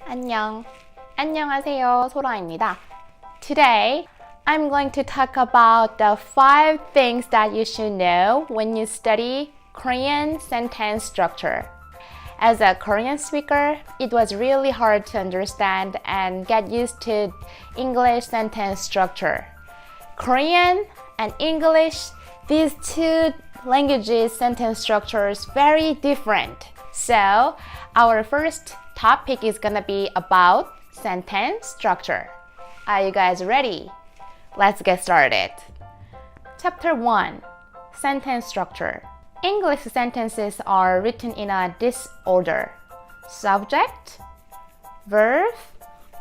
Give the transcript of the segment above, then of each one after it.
안녕하세요. 소라입니다. Today, I'm going to talk about the 5 things that you should know when you study Korean sentence structure. As a Korean speaker, it was really hard to understand and get used to English sentence structure. Korean and English, these two languages sentence structures very different. So, our first topic is gonna be about sentence structure. Are you guys ready? Let's get started. Chapter 1. Sentence structure. English sentences are written in a disorder. Subject, verb,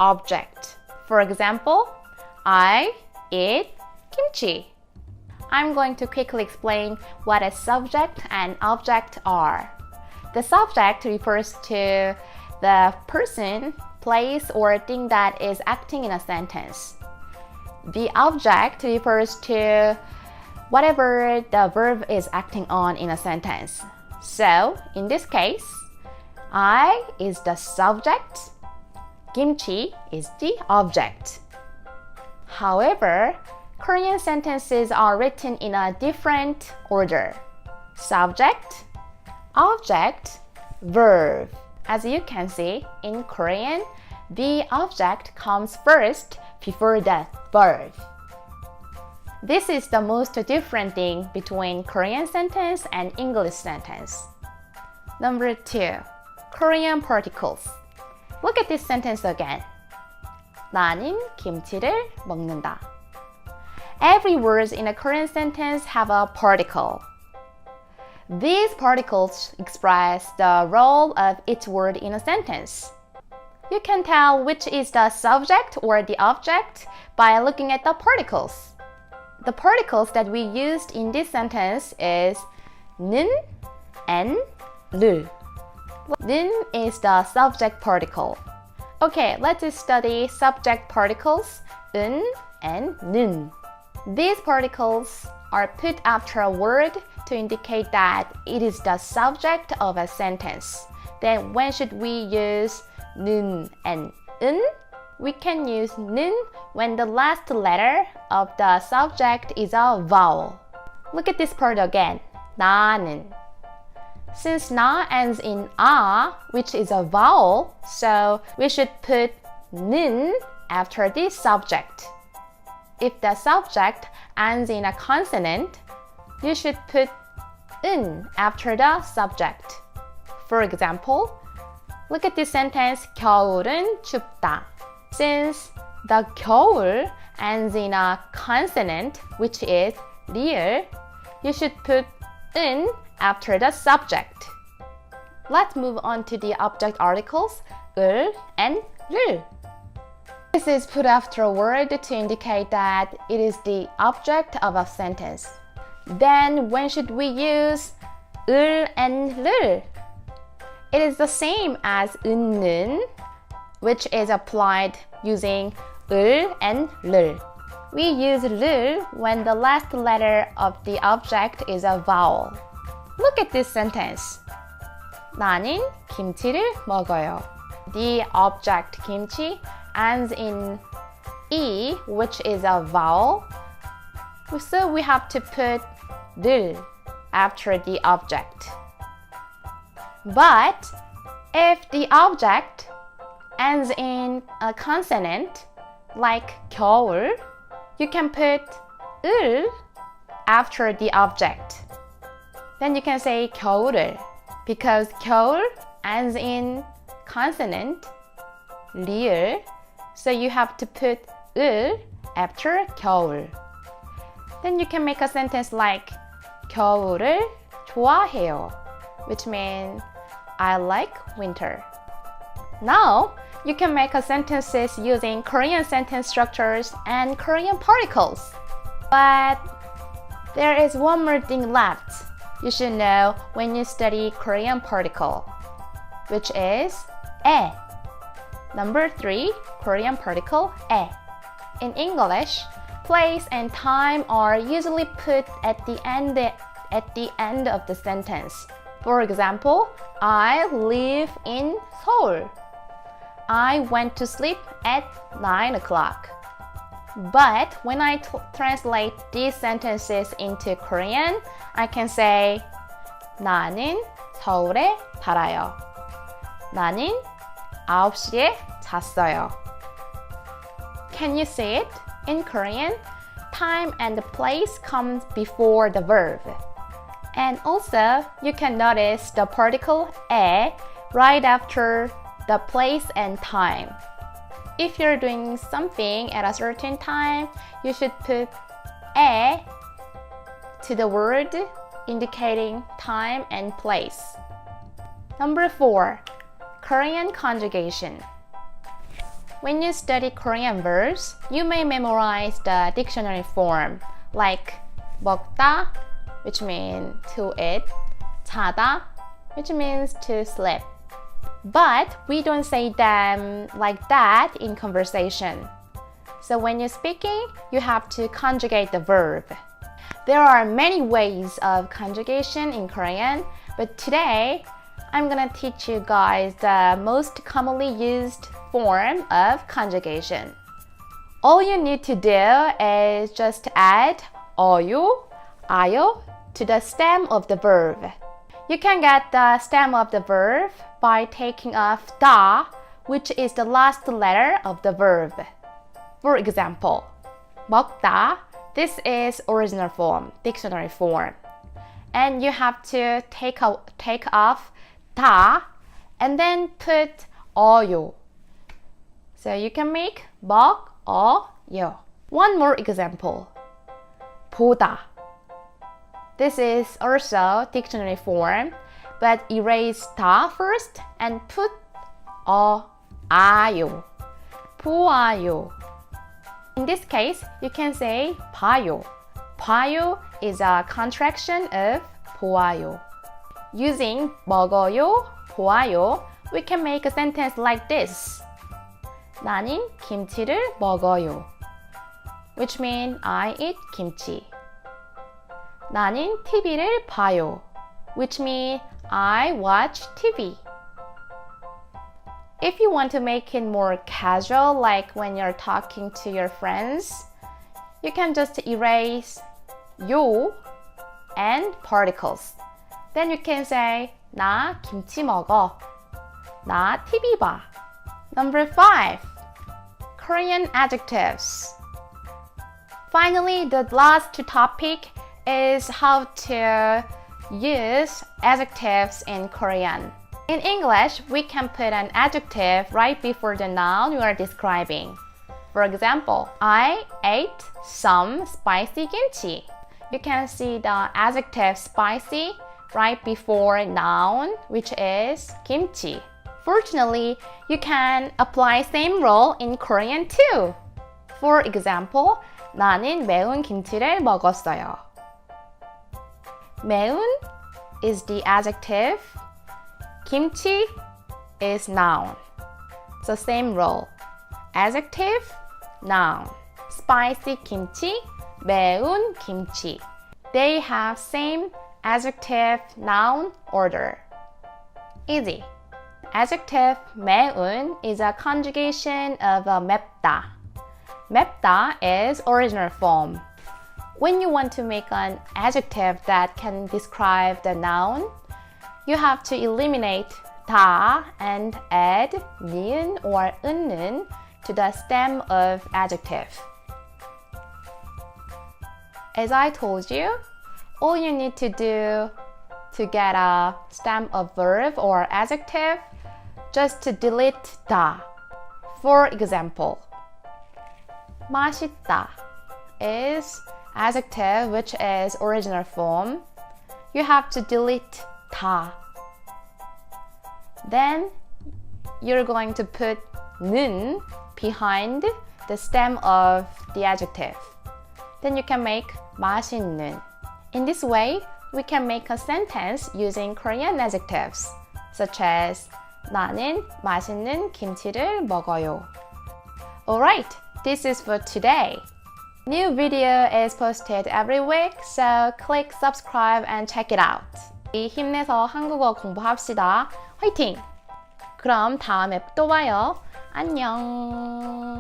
object. For example, I eat kimchi. I'm going to quickly explain what a subject and object are. The subject refers to the person, place, or thing that is acting in a sentence. The object refers to whatever the verb is acting on in a sentence. So, in this case, I is the subject, kimchi is the object. However, Korean sentences are written in a different order. Subject, object, verb. As you can see, in Korean, the object comes first before the verb. This is the most different thing between Korean sentence and English sentence. Number 2. Korean particles. Look at this sentence again. 나는 김치를 먹는다. Every word in a Korean sentence have a particle. These particles express the role of each word in a sentence. You can tell which is the subject or the object by looking at the particles. The particles that we used in this sentence is 는 and 를. 는 is the subject particle. Okay, let's study subject particles 은 and 는. These particles are put after a word to indicate that it is the subject of a sentence. Then when should we use 는 and 은? We can use 는 when the last letter of the subject is a vowel. Look at this part again. 나는. Since 나 ends in a, which is a vowel, so we should put 는 after this subject. If the subject ends in a consonant, you should put 은 after the subject. For example, look at this sentence, 겨울은 춥다. Since the 겨울 ends in a consonant, which is 리을, you should put 은 after the subject. Let's move on to the object articles, 을 and 를. This is put after a word to indicate that it is the object of a sentence. Then when should we use 을 and 를? It is the same as 은는, which is applied using 을 and 를. We use 를 when the last letter of the object is a vowel. Look at this sentence. 나는 김치를 먹어요. The object 김치 ends in E, which is a vowel. So we have to put 를 after the object. But if the object ends in a consonant, like 겨울, you can put 을 after the object. Then you can say 겨울을, because 겨울 ends in consonant, 리을, so you have to put 을 after 겨울. Then you can make a sentence like 겨울을 좋아해요, which means I like winter. Now, you can make a sentences using Korean sentence structures and Korean particles. But there is one more thing left you should know when you study Korean particle, which is 에. Number 3, Korean particle 에. In English, place and time are usually put at the end of the sentence. For example, I live in Seoul. I went to sleep at 9 o'clock. But when I translate these sentences into Korean, I can say 나는 서울에 살아요. 나는 9시에 잤어요. Can you see it? In Korean, time and the place comes before the verb. And also, you can notice the particle 에 right after the place and time. If you're doing something at a certain time, you should put 에 to the word indicating time and place. Number 4, Korean conjugation. When you study Korean verbs, you may memorize the dictionary form like 먹다, which means to eat, 자다, which means to sleep. But we don't say them like that in conversation. So when you're speaking, you have to conjugate the verb. There are many ways of conjugation in Korean, but today I'm gonna teach you guys the most commonly used form of conjugation. All you need to do is just add 어요, 아요 to the stem of the verb. You can get the stem of the verb by taking off 다, which is the last letter of the verb. For example, 먹다, this is original form, dictionary form. And you have to take off 다 and then put 어요. So you can make 먹어요. One more example. 보다. This is also dictionary form, but erase 다 first and put 아요. 보아요. In this case, you can say 봐요. 봐요 is a contraction of 보아요. Using 먹어요, 보아요, we can make a sentence like this. 나는 김치를 먹어요. Which means I eat kimchi. 나는 TV를 봐요. Which means I watch TV. If you want to make it more casual, like when you're talking to your friends, you can just erase 요 and particles. Then you can say 나 김치 먹어. 나 TV 봐. Number 5, Korean adjectives. Finally, the last topic is how to use adjectives in Korean. In English, we can put an adjective right before the noun we are describing. For example, I ate some spicy kimchi. You can see the adjective spicy right before noun, which is kimchi. Fortunately, you can apply same rule in Korean too. For example, 나는 매운 김치를 먹었어요. 매운 is the adjective. Kimchi is noun. So same rule. Adjective, noun. Spicy kimchi, 매운 김치. They have same adjective, noun order. Easy. Adjective 매운 is a conjugation of 맵다. 맵다 is original form. When you want to make an adjective that can describe the noun, you have to eliminate 다 and add 니은 or 은는 to the stem of adjective. As I told you, all you need to do to get a stem of verb or adjective, just to delete 다. For example, 맛있다 is adjective which is original form. You have to delete 다. Then you're going to put 는 behind the stem of the adjective. Then you can make 맛있는. In this way, we can make a sentence using Korean adjectives, such as 나는 맛있는 김치를 먹어요. Alright, this is for today. New video is posted every week, so click subscribe and check it out. 힘내서 한국어 공부합시다. 화이팅! 그럼 다음에 또 봐요. 안녕.